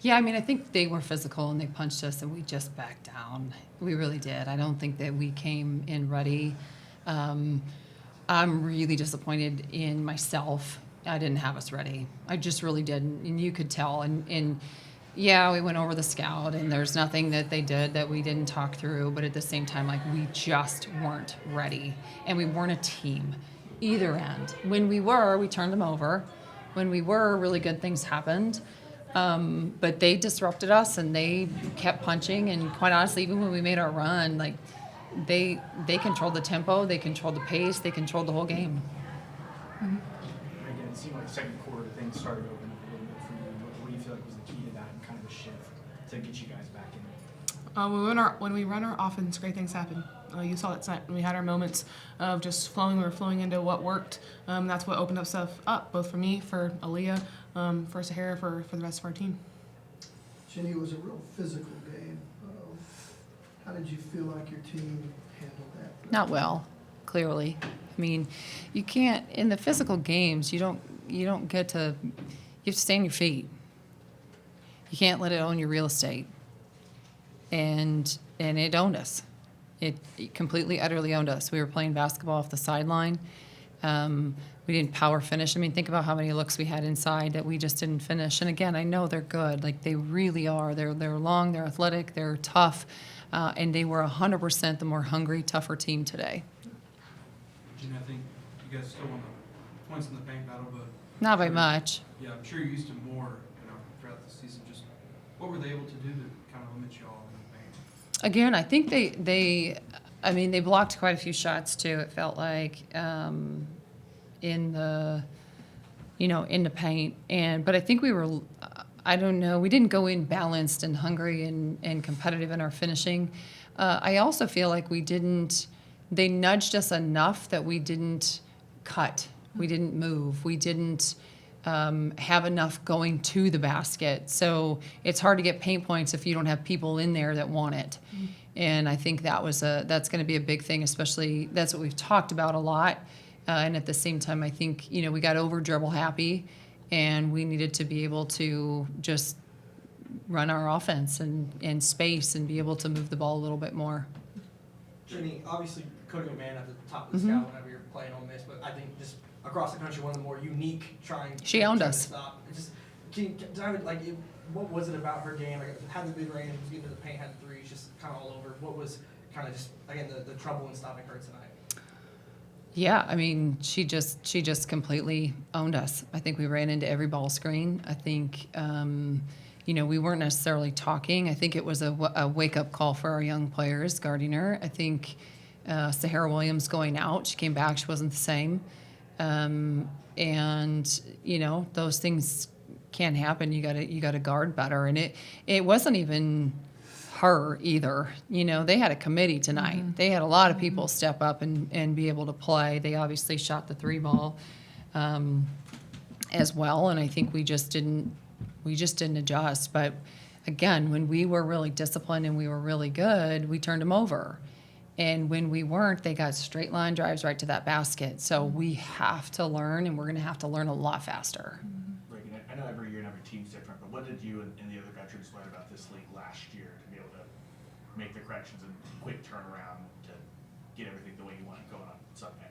Yeah, I mean, I think they were physical and they punched us and we just backed down. We really did. I don't think that we came in ready. Um, I'm really disappointed in myself. I didn't have us ready. I just really didn't. And you could tell. And yeah, we went over the scout and there's nothing that they did that we didn't talk through. But at the same time, like, we just weren't ready. And we weren't a team, either end. When we were, we turned them over. When we were, really good things happened. But they disrupted us and they kept punching. And quite honestly, even when we made our run, like, they controlled the tempo, they controlled the pace, they controlled the whole game. Again, it seemed like second quarter things started opening up a little bit for you. What do you feel like was the key to that and kind of the shift to get you guys back in it? When we run our offense, great things happen. You saw that tonight when we had our moments of just flowing. We were flowing into what worked. That's what opened up stuff up, both for me, for Aaliyah, for Sahara, for the rest of our team. Jennie, it was a real physical game. How did you feel like your team handled that? Not well, clearly. I mean, you can't in the physical games. You don't get to. You have to stay on your feet. You can't let it own your real estate. And it owned us. It completely, utterly owned us. We were playing basketball off the sideline. We didn't power finish. I mean, think about how many looks we had inside that we just didn't finish. And again, I know they're good. Like, they really are. They're long, they're athletic, they're tough. And they were 100% the more hungry, tougher team today. Jennie, I think you guys still won the points in the paint battle, but Not by much. yeah, I'm sure you're used to more, throughout the season. Just what were they able to do to kind of limit y'all in the paint? Again, I think they blocked quite a few shots too. It felt like in the paint, but I think we were. I don't know. We didn't go in balanced and hungry and competitive in our finishing. I also feel like they nudged us enough that we didn't cut. We didn't move. We didn't have enough going to the basket. So it's hard to get paint points if you don't have people in there that want it. Mm-hmm. And I think that's going to be a big thing, especially that's what we've talked about a lot. And at the same time, I think, we got over dribble happy. And we needed to be able to just run our offense and space and be able to move the ball a little bit more. Jennie, obviously Cody McMahon at the top of the scout whenever you're playing on this, but I think just across the country, one of the more unique She owned us. To stop. What was it about her game? Like, it had the mid range, was getting to the paint, had the threes, just kind of all over. What was kind of just, again, the trouble in stopping her tonight? Yeah, I mean, she just completely owned us. I think we ran into every ball screen. I think, we weren't necessarily talking. I think it was a wake-up call for our young players guarding her. I think Sahara Williams going out, she came back, she wasn't the same. Those things can happen. You got to guard better. And it wasn't even her either. They had a committee tonight. Mm-hmm. They had a lot of people step up and be able to play. They obviously shot the three ball as well, and I think we just didn't adjust. But again, when we were really disciplined and we were really good, we turned them over. And when we weren't, they got straight line drives right to that basket. So we have to learn, and we're going to have to learn a lot faster. Raegan, I know every year and every team's different, but what did you and the other veterans learn about this league last year to be able to make the corrections and quick turnaround to get everything the way you want it going on Sunday?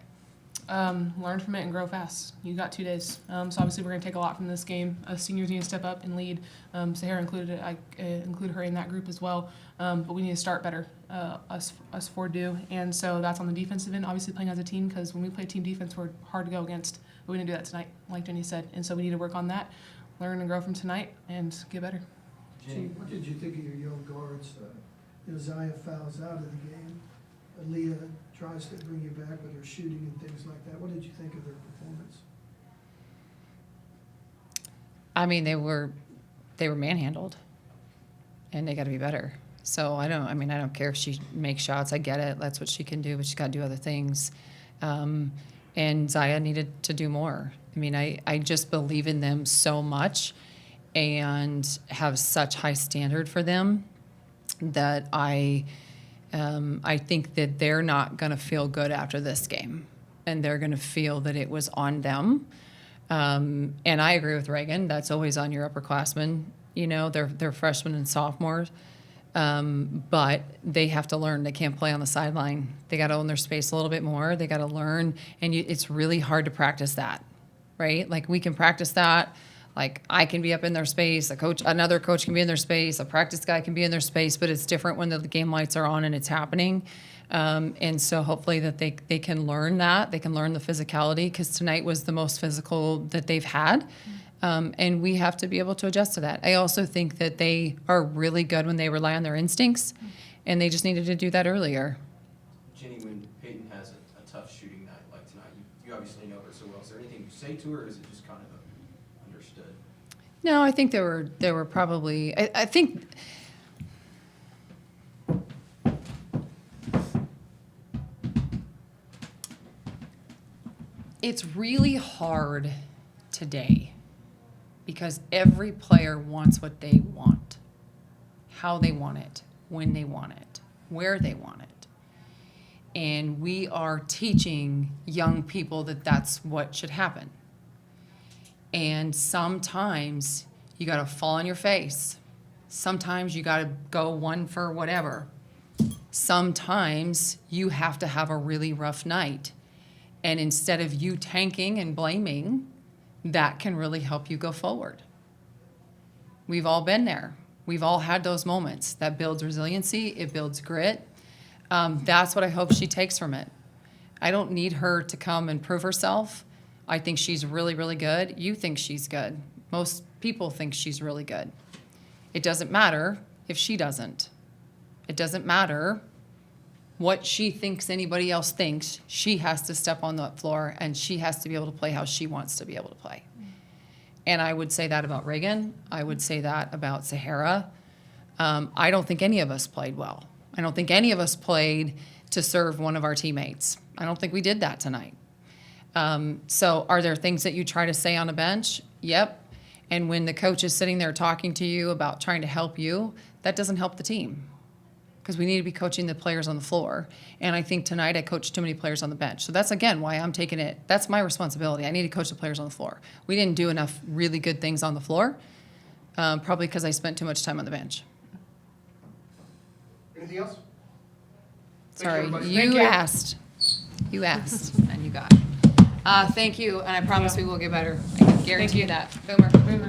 Learn from it and grow fast. You got 2 days. So obviously we're going to take a lot from this game. Seniors need to step up and lead. Sahara included it. I included her in that group as well. But we need to start better. Us four do. And so that's on the defensive end, obviously playing as a team, because when we play team defense, we're hard to go against. But we didn't do that tonight, like Jennie said. And so we need to work on that, learn and grow from tonight, and get better. Jennie, what did you think of your young guards? Zaya fouls out of the game. Aaliyah tries to bring you back with her shooting and things like that. What did you think of their performance? I mean, they were manhandled, and they got to be better. So I don't care if she makes shots. I get it. That's what she can do, but she's got to do other things. And Zaya needed to do more. I mean, I just believe in them so much and have such high standard for them that I think that they're not going to feel good after this game, and they're going to feel that it was on them. And I agree with Raegan. That's always on your upperclassmen. You know, they're freshmen and sophomores. But they have to learn. They can't play on the sideline. They got to own their space a little bit more. They got to learn, and it's really hard to practice that, right? Like we can practice that. Like I can be up in their space. Another coach can be in their space. A practice guy can be in their space. But it's different when the game lights are on and it's happening. And so hopefully that they can learn that. They can learn the physicality, because tonight was the most physical that they've had. And we have to be able to adjust to that. I also think that they are really good when they rely on their instincts, and they just needed to do that earlier. Jennie, when Peyton has a tough shooting night like tonight, you obviously know her so well. Is there anything you say to her, or is it just kind of understood? No, I think there were probably, I think it's really hard today because every player wants what they want, how they want it, when they want it, where they want it. And we are teaching young people that that's what should happen. And sometimes you got to fall on your face. Sometimes you got to go one for whatever. Sometimes you have to have a really rough night. And instead of you tanking and blaming, that can really help you go forward. We've all been there. We've all had those moments. That builds resiliency. It builds grit. That's what I hope she takes from it. I don't need her to come and prove herself. I think she's really, really good. You think she's good. Most people think she's really good. It doesn't matter if she doesn't. It doesn't matter what she thinks anybody else thinks. She has to step on the floor, and she has to be able to play how she wants to be able to play. And I would say that about Raegan. I would say that about Sahara. I don't think any of us played well. I don't think any of us played to serve one of our teammates. I don't think we did that tonight. So are there things that you try to say on a bench? Yep. And when the coach is sitting there talking to you about trying to help you, that doesn't help the team, because we need to be coaching the players on the floor. And I think tonight I coached too many players on the bench. So that's, again, why I'm taking it. That's my responsibility. I need to coach the players on the floor. We didn't do enough really good things on the floor, probably because I spent too much time on the bench. Anything else? Sorry, everybody. you asked. You asked, and you got it. Thank you, and I promise we will get better. I can guarantee you that. Boomer. Boomer.